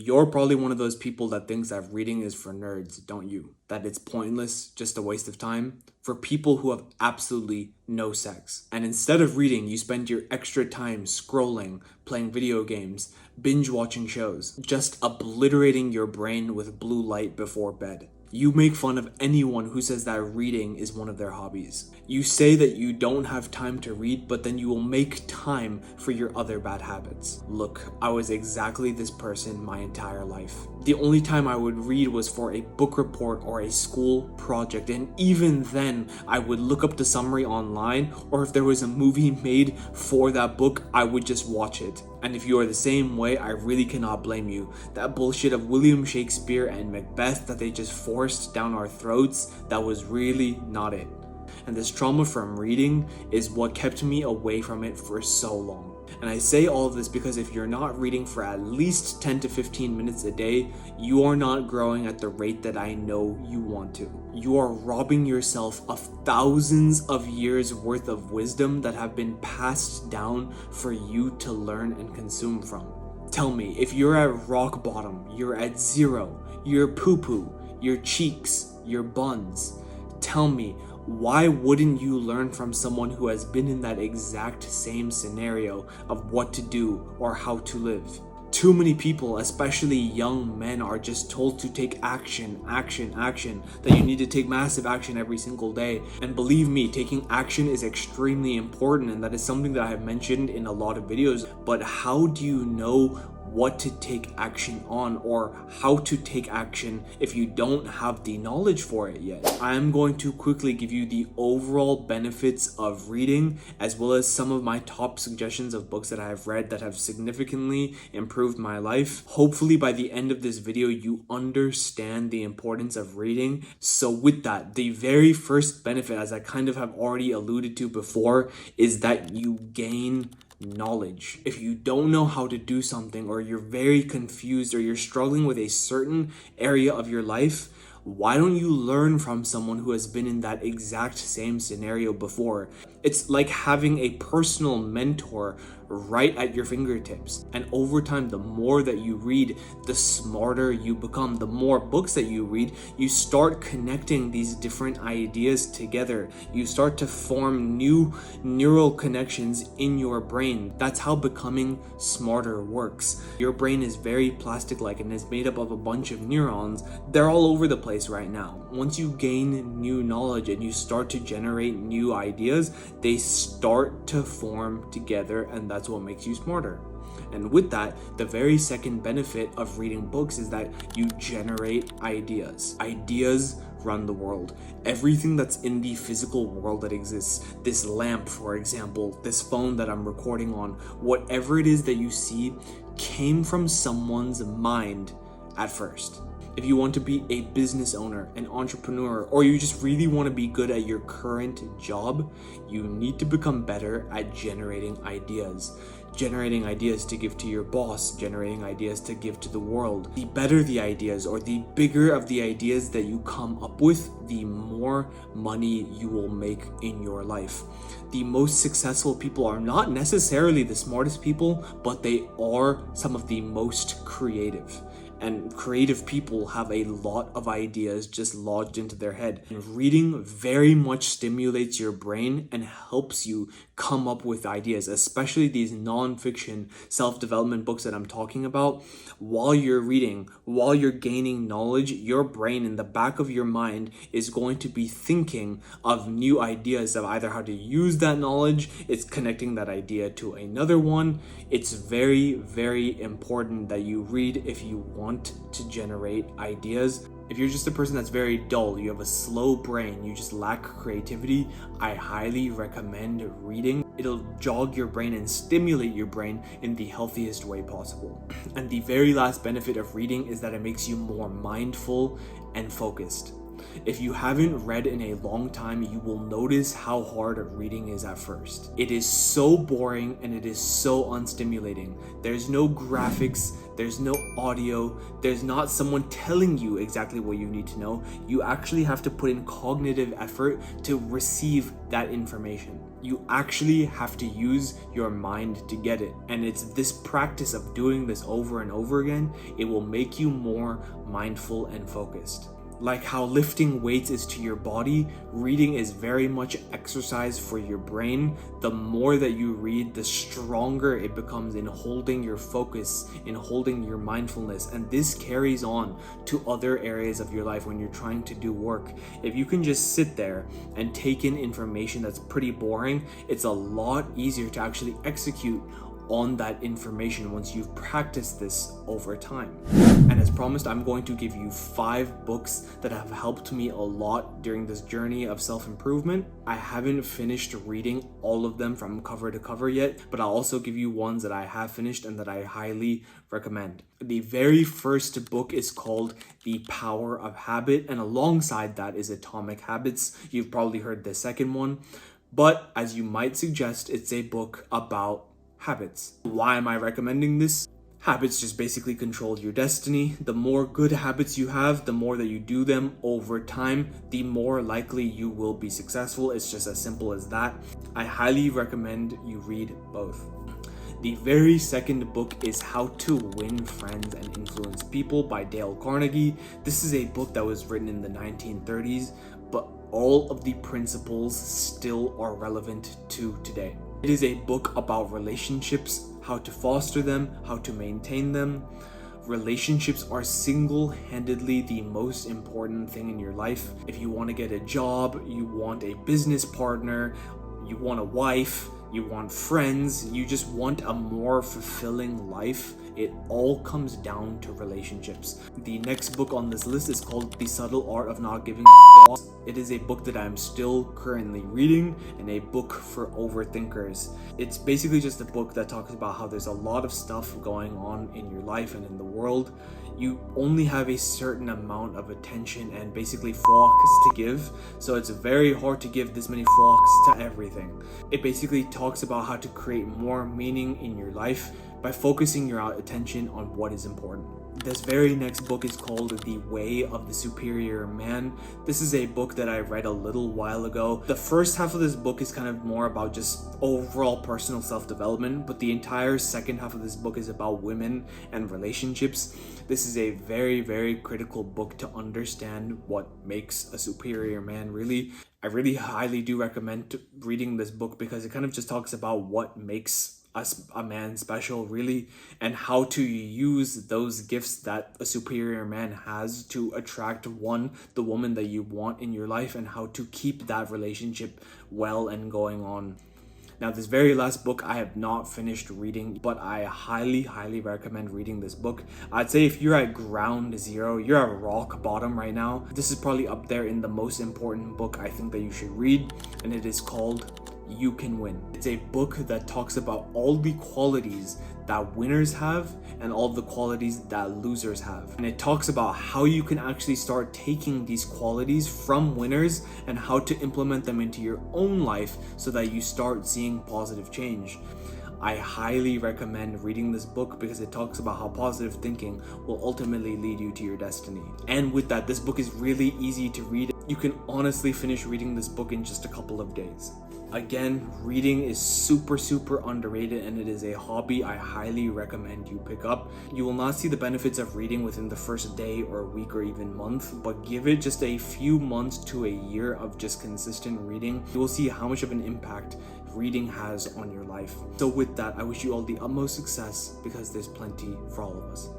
You're probably one of those people that thinks that reading is for nerds, don't you? That it's pointless, just a waste of time, for people who have absolutely no sex. And instead of reading, you spend your extra time scrolling, playing video games, binge watching shows, just obliterating your brain with blue light before bed. You make fun of anyone who says that reading is one of their hobbies. You say that you don't have time to read, but then you will make time for your other bad habits. Look, I was exactly this person my entire life. The only time I would read was for a book report or a school project, and even then, I would look up the summary online, or if there was a movie made for that book, I would just watch it. And if you are the same way, I really cannot blame you. That bullshit of William Shakespeare and Macbeth that they just forced down our throats, that was really not it. And this trauma from reading is what kept me away from it for so long. And I say all of this because if you're not reading for at least 10 to 15 minutes a day, you are not growing at the rate that I know you want to. You are robbing yourself of thousands of years worth of wisdom that have been passed down for you to learn and consume from. Tell me, if you're at rock bottom, you're at zero, your poo-poo, your cheeks, your buns, tell me, why wouldn't you learn from someone who has been in that exact same scenario of what to do or how to live? Too many people, especially young men, are just told to take action, that you need to take massive action every single day. And believe me, taking action is extremely important, and that is something that I have mentioned in a lot of videos. But how do you know what to take action on, or how to take action if you don't have the knowledge for it yet? I am going to quickly give you the overall benefits of reading, as well as some of my top suggestions of books that I have read that have significantly improved my life. Hopefully by the end of this video, you understand the importance of reading. So with that, the very first benefit, as I kind of have already alluded to before, is that you gain knowledge. If you don't know how to do something, or you're very confused, or you're struggling with a certain area of your life, why don't you learn from someone who has been in that exact same scenario before? It's like having a personal mentor right at your fingertips. And over time, the more that you read, the smarter you become. The more books that you read, you start connecting these different ideas together. You start to form new neural connections in your brain. That's how becoming smarter works. Your brain is very plastic-like and is made up of a bunch of neurons. They're all over the place right now. Once you gain new knowledge and you start to generate new ideas, they start to form together, and that's what makes you smarter. And with that, the very second benefit of reading books is that you generate ideas. Ideas run the world. Everything that's in the physical world that exists, this lamp, for example, this phone that I'm recording on, whatever it is that you see, came from someone's mind at first. If you want to be a business owner, an entrepreneur, or you just really want to be good at your current job, you need to become better at generating ideas. Generating ideas to give to your boss, generating ideas to give to the world. The better the ideas, or the bigger of the ideas that you come up with, the more money you will make in your life. The most successful people are not necessarily the smartest people, but they are some of the most creative. And creative people have a lot of ideas just lodged into their head. And reading very much stimulates your brain and helps you come up with ideas, especially these non-fiction self-development books that I'm talking about. While you're reading, while you're gaining knowledge, your brain in the back of your mind is going to be thinking of new ideas of either how to use that knowledge. It's connecting that idea to another one. It's very, very important that you read if you want to generate ideas. If you're just a person that's very dull, you have a slow brain, you just lack creativity, I highly recommend reading. It'll jog your brain and stimulate your brain in the healthiest way possible. And the very last benefit of reading is that it makes you more mindful and focused. If you haven't read in a long time, you will notice how hard reading is at first. It is so boring and it is so unstimulating. There's no graphics, there's no audio, there's not someone telling you exactly what you need to know. You actually have to put in cognitive effort to receive that information. You actually have to use your mind to get it. And it's this practice of doing this over and over again, it will make you more mindful and focused. Like how lifting weights is to your body, reading is very much exercise for your brain. The more that you read, the stronger it becomes in holding your focus, in holding your mindfulness. And this carries on to other areas of your life when you're trying to do work. If you can just sit there and take in information that's pretty boring, it's a lot easier to actually execute on that information once you've practiced this over time. And as promised, I'm going to give you 5 books that have helped me a lot during this journey of self-improvement. I haven't finished reading all of them from cover to cover yet, but I'll also give you ones that I have finished and that I highly recommend. The very first book is called The Power of Habit, and alongside that is Atomic Habits. You've probably heard the second one, but as you might suggest, it's a book about habits. Why am I recommending this? Habits just basically control your destiny. The more good habits you have, the more that you do them over time, the more likely you will be successful. It's just as simple as that. I highly recommend you read both. The very second book is How to Win Friends and Influence People by Dale Carnegie. This is a book that was written in the 1930s, but all of the principles still are relevant to today. It is a book about relationships, how to foster them, how to maintain them. Relationships are single-handedly the most important thing in your life. If you want to get a job, you want a business partner, you want a wife, you want friends, you just want a more fulfilling life, it all comes down to relationships. The next book on this list is called The Subtle Art of Not Giving a F***. It is a book that I'm still currently reading and a book for overthinkers. It's basically just a book that talks about how there's a lot of stuff going on in your life and in the world. You only have a certain amount of attention and basically focus to give, so it's very hard to give this many focus to everything. It basically talks about how to create more meaning in your life by focusing your attention on what is important. This very next book is called The Way of the Superior Man. This is a book that I read a little while ago. The first half of this book is kind of more about just overall personal self-development, but the entire second half of this book is about women and relationships. This is a very, very critical book to understand what makes a superior man really. I really highly do recommend reading this book because it kind of just talks about what makes a man special really, and how to use those gifts that a superior man has to attract the woman that you want in your life, and how to keep that relationship well and going on. Now, this very last book I have not finished reading, but I highly recommend reading this book. I'd say if you're at ground zero, you're at rock bottom right now, this is probably up there in the most important book I think that you should read, and it is called You Can Win. It's a book that talks about all the qualities that winners have and all the qualities that losers have. And it talks about how you can actually start taking these qualities from winners and how to implement them into your own life so that you start seeing positive change. I highly recommend reading this book because it talks about how positive thinking will ultimately lead you to your destiny. And with that, this book is really easy to read. You can honestly finish reading this book in just a couple of days. Again, reading is super underrated, and it is a hobby I highly recommend you pick up. You will not see the benefits of reading within the first day or week or even month, but give it just a few months to a year of just consistent reading. You will see how much of an impact reading has on your life. So with that, I wish you all the utmost success because there's plenty for all of us.